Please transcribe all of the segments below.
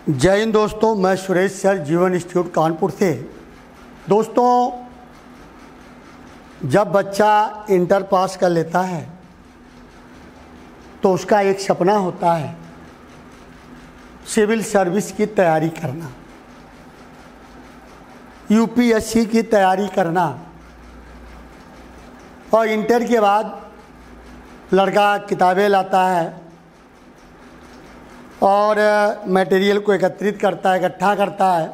जय हिंद दोस्तों, मैं सुरेश सर जीवन इंस्टीट्यूट कानपुर से। दोस्तों, जब बच्चा इंटर पास कर लेता है तो उसका एक सपना होता है सिविल सर्विस की तैयारी करना, यूपीएससी की तैयारी करना। और इंटर के बाद लड़का किताबें लाता है और मटेरियल को एकत्रित करता है, इकट्ठा करता है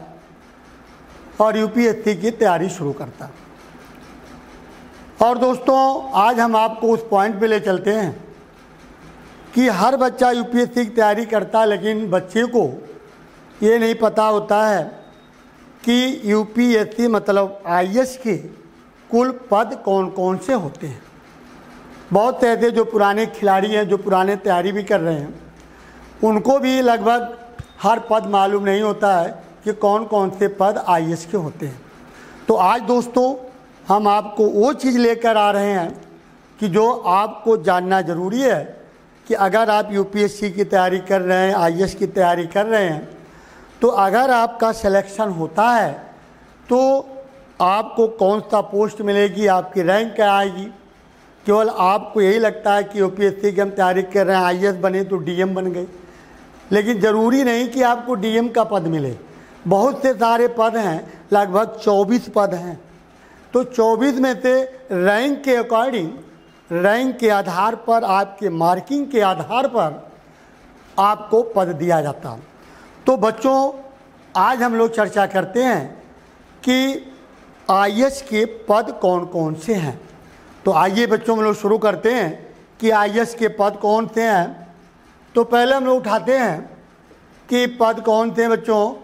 और यूपीएससी की तैयारी शुरू करता है। और दोस्तों, आज हम आपको उस पॉइंट पे ले चलते हैं कि हर बच्चा यूपीएससी की तैयारी करता है, लेकिन बच्चे को ये नहीं पता होता है कि यूपीएससी मतलब आईएएस के कुल पद कौन कौन से होते हैं। बहुत से ऐसे जो पुराने खिलाड़ी हैं, जो पुराने तैयारी भी कर रहे हैं, उनको भी लगभग हर पद मालूम नहीं होता है कि कौन कौन से पद आईएएस के होते हैं। तो आज दोस्तों हम आपको वो चीज़ लेकर आ रहे हैं कि जो आपको जानना ज़रूरी है कि अगर आप यूपीएससी की तैयारी कर रहे हैं, आईएएस की तैयारी कर रहे हैं, तो अगर आपका सिलेक्शन होता है तो आपको कौन सा पोस्ट मिलेगी, आपकी रैंक क्या आएगी। केवल आपको यही लगता है कि यूपीएससी की हम तैयारी कर रहे हैं, आईएएस बने तो डीएम बन गए, लेकिन ज़रूरी नहीं कि आपको डीएम का पद मिले। बहुत से सारे पद हैं, लगभग 24 पद हैं। तो 24 में से रैंक के अकॉर्डिंग, रैंक के आधार पर, आपके मार्किंग के आधार पर आपको पद दिया जाता है। तो बच्चों, आज हम लोग चर्चा करते हैं कि आईएएस के पद कौन कौन से हैं। तो आइए बच्चों हम लोग शुरू करते हैं कि आईएएस के पद कौन से हैं। तो पहले हम लोग उठाते हैं कि पद कौन थे बच्चों।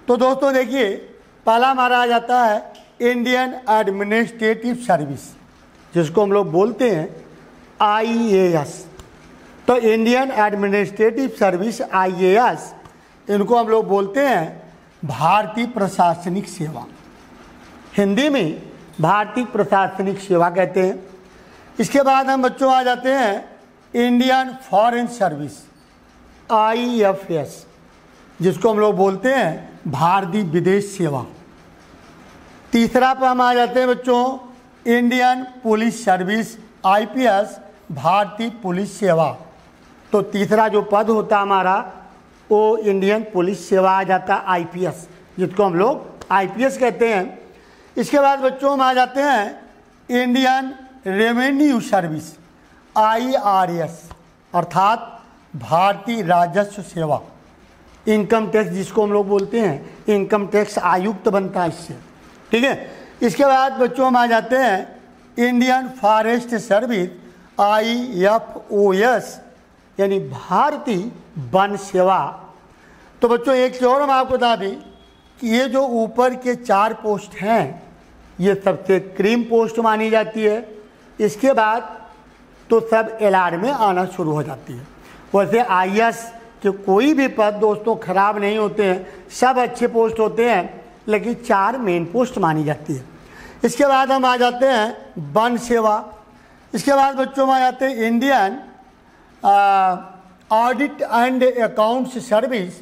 तो दोस्तों देखिए, पहला हमारा आ जाता है इंडियन एडमिनिस्ट्रेटिव सर्विस, जिसको हम लोग बोलते हैं आईएएस। तो इंडियन एडमिनिस्ट्रेटिव सर्विस आईएएस, इनको हम लोग बोलते हैं भारतीय प्रशासनिक सेवा। हिंदी में भारतीय प्रशासनिक सेवा कहते हैं। इसके बाद हम बच्चों आ जाते हैं इंडियन फॉरेन सर्विस आईएफएस, जिसको हम लोग बोलते हैं भारतीय विदेश सेवा। तीसरा पर हम आ जाते हैं बच्चों इंडियन पुलिस सर्विस आईपीएस, भारतीय पुलिस सेवा। तो तीसरा जो पद होता हमारा वो इंडियन पुलिस सेवा आ जाता है आईपीएस, जिसको हम लोग आईपीएस कहते हैं। इसके बाद बच्चों हम आ जाते हैं इंडियन रेवेन्यू सर्विस आईआरएस, अर्थात भारतीय राजस्व सेवा, इनकम टैक्स जिसको हम लोग बोलते हैं, इनकम टैक्स आयुक्त बनता है इससे, ठीक है। इसके बाद बच्चों हम आ जाते हैं इंडियन फॉरेस्ट सर्विस आईएफओएस, यानी भारतीय वन सेवा। तो बच्चों एक चीज़ और हम आपको बता दें कि ये जो ऊपर के 4 पोस्ट हैं, ये सबसे क्रीम पोस्ट मानी जाती है। इसके बाद तो सब एलआर में आना शुरू हो जाती है। वैसे आईएएस के कोई भी पद दोस्तों खराब नहीं होते हैं, सब अच्छे पोस्ट होते हैं, लेकिन 4 मेन पोस्ट मानी जाती है। इसके बाद हम आ जाते हैं वन सेवा। इसके बाद बच्चों में आ जाते हैं Indian audit and accounts service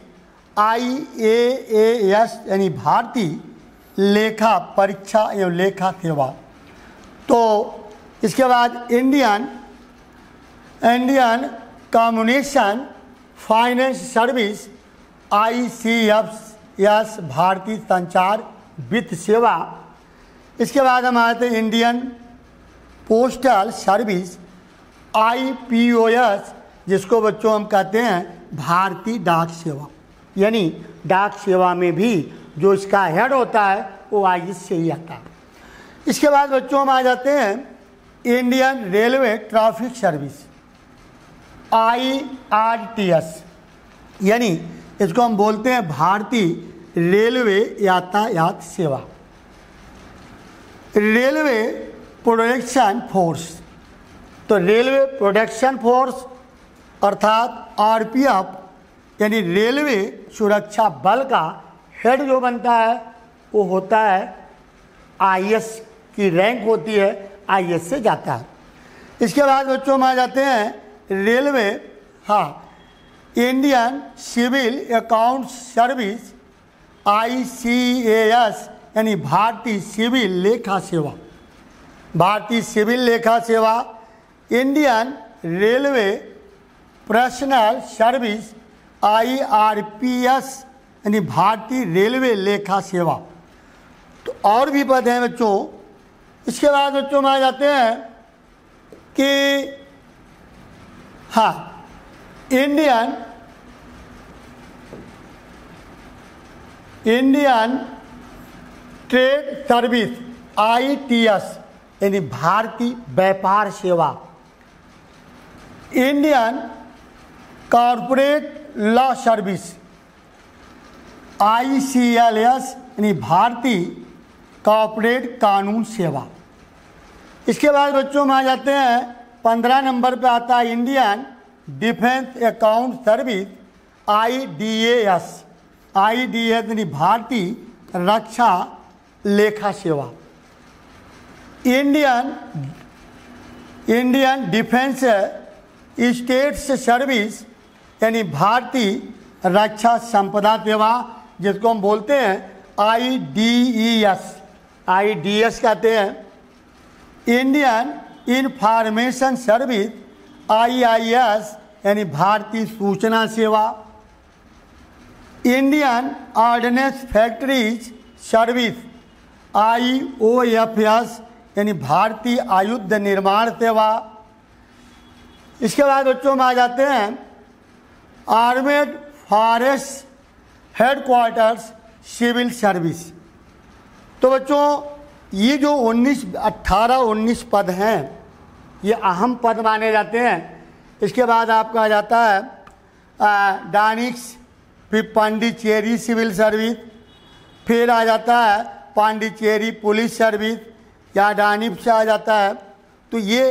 IAAS, यानी भारतीय लेखा परीक्षा एवं लेखा सेवा। तो इसके बाद इंडियन कम्युनिकेशन फाइनेंस सर्विस आईसीएफएस, भारतीय संचार वित्त सेवा। इसके बाद हम आते हैं इंडियन पोस्टल सर्विस आईपीओएस, जिसको बच्चों हम कहते हैं भारतीय डाक सेवा, यानी डाक सेवा में भी जो इसका हेड होता है वो आईएएस से ही आता है। इसके बाद बच्चों हम आ जाते हैं Indian railway traffic service IRTS, यानी इसको हम बोलते हैं भारतीय रेलवे यातायात सेवा। रेलवे प्रोडक्शन फोर्स, तो रेलवे प्रोडक्शन फोर्स अर्थात आरपीएफ, यानी रेलवे सुरक्षा बल का हेड जो बनता है वो होता है आईएएस की रैंक होती है, आईएएस से जाता है। इसके बाद बच्चों में आ जाते हैं रेलवे, हाँ Indian civil account service ICAS यानी भारतीय सिविल लेखा सेवा, भारतीय सिविल लेखा सेवा, Indian railway personal service IRPS यानी भारतीय रेलवे लेखा सेवा। तो और भी पद हैं बच्चों। इसके बाद बच्चों में आ जाते हैं कि हाँ, इंडियन ट्रेड सर्विस ITS यानी भारतीय व्यापार सेवा, Indian corporate law service ICLS यानी भारतीय कॉर्पोरेट कानून सेवा। इसके बाद बच्चों में आ जाते हैं 15 नंबर पे आता है Indian defence account service IDAS यानी भारतीय रक्षा लेखा सेवा, इंडियन डिफेंस स्टेट्स सर्विस यानी भारतीय रक्षा संपदा सेवा, जिसको हम बोलते हैं IDS कहते हैं, इंडियन इंफॉर्मेशन सर्विस IIS यानी भारतीय सूचना सेवा, Indian ordinance factories service IOFS यानी भारतीय आयुध निर्माण सेवा। इसके बाद बच्चों में आ जाते हैं armed forest headquarters civil service. तो बच्चों ये जो 18-19 पद हैं ये अहम पद माने जाते हैं। इसके बाद आपका आ जाता है डानिक्स, फिर पांडिचेरी सिविल सर्विस, फिर आ जाता है पांडिचेरी पुलिस सर्विस या डानिप से आ जाता है। तो ये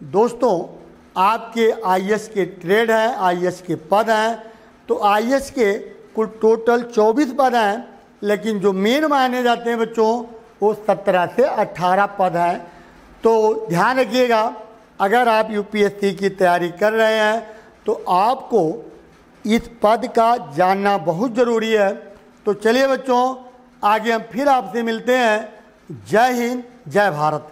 दोस्तों आपके IAS के ट्रेड हैं, IAS के पद हैं। तो IAS के कुल टोटल 24 पद हैं, लेकिन जो मेन माने जाते हैं बच्चों वो 17 से 18 पद हैं। तो ध्यान रखिएगा, अगर आप UPSC की तैयारी कर रहे हैं तो आपको इस पद का जानना बहुत ज़रूरी है। तो चलिए बच्चों, आगे हम फिर आपसे मिलते हैं। जय हिंद, जय भारत।